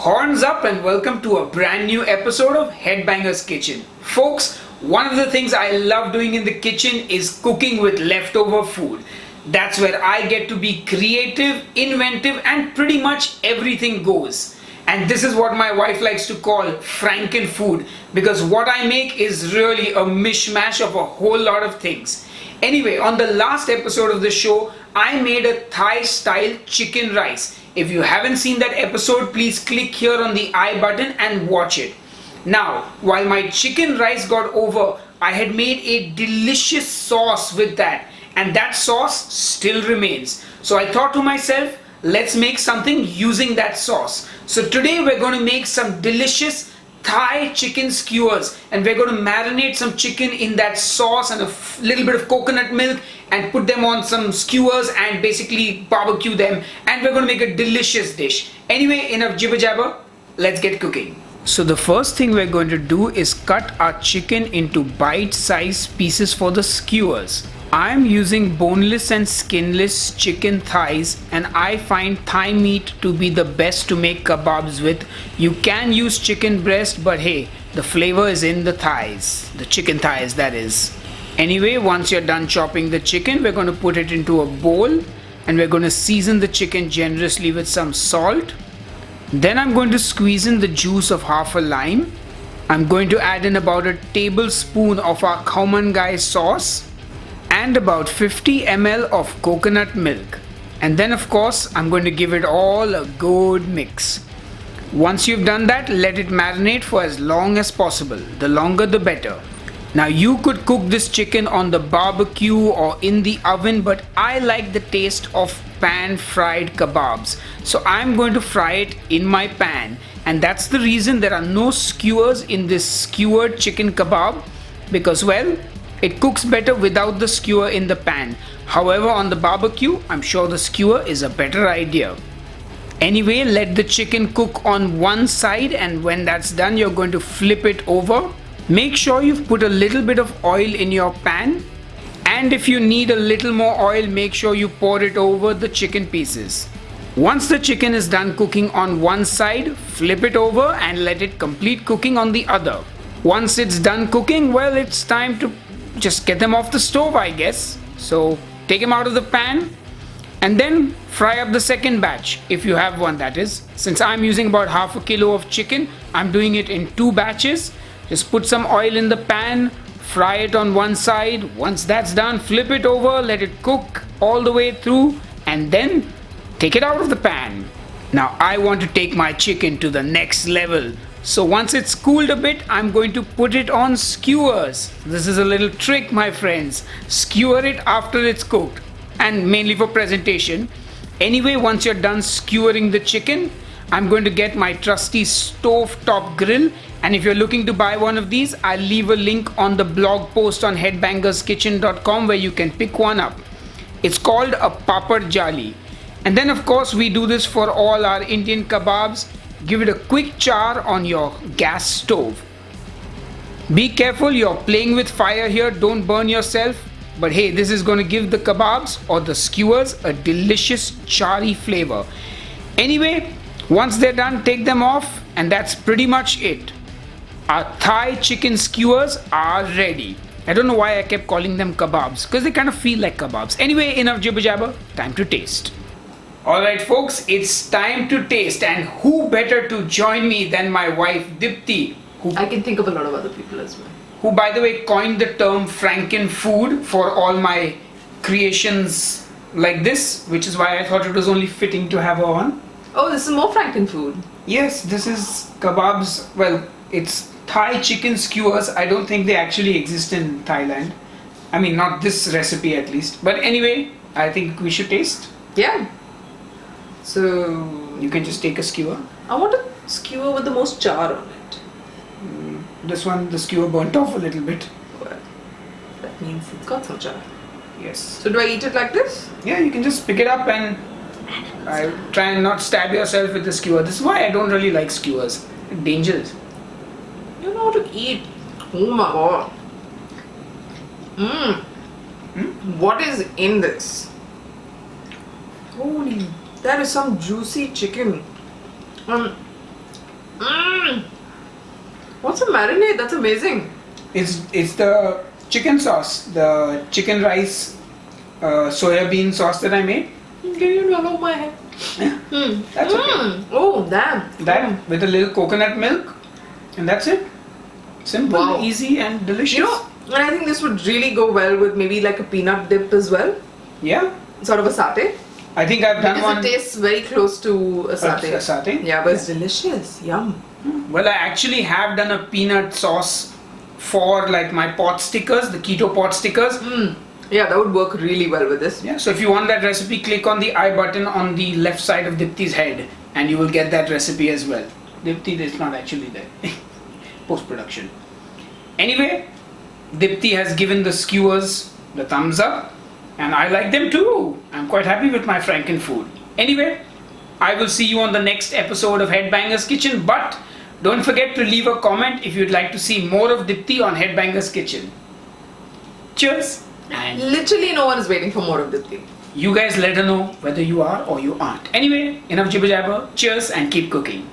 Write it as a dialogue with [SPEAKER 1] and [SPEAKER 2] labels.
[SPEAKER 1] Horns up and welcome to a brand new episode of HEADBANGER'S Kitchen. Folks, one of the things I love doing in the kitchen is cooking with leftover food. That's where I get to be creative, inventive, and pretty much everything goes. And this is what my wife likes to call Frankenfood, because what I make is really a mishmash of a whole lot of things. Anyway, on the last episode of the show, I made a Thai style chicken rice. If you haven't seen that episode, please click here on the I button and watch it. Now, while my chicken rice got over, I had made a delicious sauce with that, and that sauce still remains. So I thought to myself, let's make something using that sauce. So today we're going to make some delicious Thai chicken skewers, and we're going to marinate some chicken in that sauce and a little bit of coconut milk and put them on some skewers and basically barbecue them, and we're going to make a delicious dish. Anyway, enough jibber jabber, let's get cooking. So the first thing we're going to do is cut our chicken into bite-sized pieces for the skewers. I'm using boneless and skinless chicken thighs, and I find thigh meat to be the best to make kebabs with. You can use chicken breast, but hey, the flavor is in the thighs, the chicken thighs that is. Anyway, once you're done chopping the chicken, we're going to put it into a bowl and we're going to season the chicken generously with some salt. Then I'm going to squeeze in the juice of half a lime. I'm going to add in about a tablespoon of our khao man gai sauce and about 50 ml of coconut milk. And then of course, I'm going to give it all a good mix. Once you've done that, let it marinate for as long as possible. The longer the better. Now you could cook this chicken on the barbecue or in the oven, but I like the taste of pan fried kebabs. So I'm going to fry it in my pan, and that's the reason there are no skewers in this skewered chicken kebab, because well, it cooks better without the skewer in the pan. However, on the barbecue, I'm sure the skewer is a better idea. Anyway, let the chicken cook on one side, and when that's done, you're going to flip it over. Make sure you've put a little bit of oil in your pan, and if you need a little more oil, make sure you pour it over the chicken pieces. Once the chicken is done cooking on one side, flip it over and let it complete cooking on the other. Once it's done cooking, well, it's time to just get them off the stove, I guess. So take them out of the pan and then fry up the second batch, if you have one, that is. Since I'm using about half a kilo of chicken, I'm doing it in 2 batches. Just put some oil in the pan, fry it on one side. Once that's done, flip it over, let it cook all the way through, and then take it out of the pan. Now I want to take my chicken to the next level. So once it's cooled a bit, I'm going to put it on skewers. This is a little trick, my friends. Skewer it after it's cooked, and mainly for presentation. Anyway, once you're done skewering the chicken, I'm going to get my trusty stove top grill, and if you're looking to buy one of these, I'll leave a link on the blog post on headbangerskitchen.com where you can pick one up. It's called a papad jali. And then of course we do this for all our Indian kebabs. Give it a quick char on your gas stove. Be careful, you're playing with fire here, don't burn yourself. But hey, this is going to give the kebabs or the skewers a delicious charry flavor. Anyway, once they're done, take them off, and that's pretty much it. Our Thai chicken skewers are ready. I don't know why I kept calling them kebabs, because they kind of feel like kebabs. Anyway, enough jibber jabber, time to taste. Alright folks, it's time to taste, and who better to join me than my wife Dipti,
[SPEAKER 2] I can think of a lot of other people as well.
[SPEAKER 1] Who by the way coined the term Frankenfood for all my creations like this, which is why I thought it was only fitting to have her on.
[SPEAKER 2] Oh, this is more Frankenfood.
[SPEAKER 1] Yes, this is kebabs. Well, it's Thai chicken skewers. I don't think they actually exist in Thailand. I mean, not this recipe at least. But anyway, I think we should taste.
[SPEAKER 2] Yeah. So
[SPEAKER 1] you can just take a skewer.
[SPEAKER 2] I want a skewer with the most char on it.
[SPEAKER 1] This one, the skewer burnt off a little bit.
[SPEAKER 2] Well, that means it's got some char.
[SPEAKER 1] Yes.
[SPEAKER 2] So do I eat it like this?
[SPEAKER 1] Yeah, you can just pick it up and try and not stab yourself with the skewer. This is why I don't really like skewers. They're dangerous.
[SPEAKER 2] You know how to eat. Oh my god. What is in this? Holy, that is some juicy chicken. Mmm. What's a marinade? That's amazing.
[SPEAKER 1] It's the chicken sauce, the chicken rice, soya bean sauce that I made.
[SPEAKER 2] Can you know my head?
[SPEAKER 1] Yeah, that's okay.
[SPEAKER 2] Oh, damn.
[SPEAKER 1] That with a little coconut milk, and that's it. Simple,
[SPEAKER 2] Wow.
[SPEAKER 1] easy, and delicious.
[SPEAKER 2] You know, and I think this would really go well with maybe like a peanut dip as well.
[SPEAKER 1] Yeah,
[SPEAKER 2] Sort of a satay.
[SPEAKER 1] I think I've done
[SPEAKER 2] Because
[SPEAKER 1] one.
[SPEAKER 2] it tastes very close to a satay.
[SPEAKER 1] A satay?
[SPEAKER 2] Yeah, but it's delicious. Yum.
[SPEAKER 1] Well, I actually have done a peanut sauce for like my pot stickers, the keto pot stickers.
[SPEAKER 2] Yeah, that would work really well with this.
[SPEAKER 1] Yeah, so if you want that recipe, click on the I button on the left side of Dipti's head and you will get that recipe as well. Dipti is not actually there. Post production. Anyway, Dipti has given the skewers the thumbs up and I like them too. I'm quite happy with my Frankenfood. Anyway, I will see you on the next episode of Headbanger's Kitchen, but don't forget to leave a comment if you'd like to see more of Dipti on Headbanger's Kitchen. Cheers! And
[SPEAKER 2] Literally no one is waiting for more of this thing.
[SPEAKER 1] you guys let her know whether you are or you aren't. Anyway, enough jibber jabber. Cheers and keep cooking.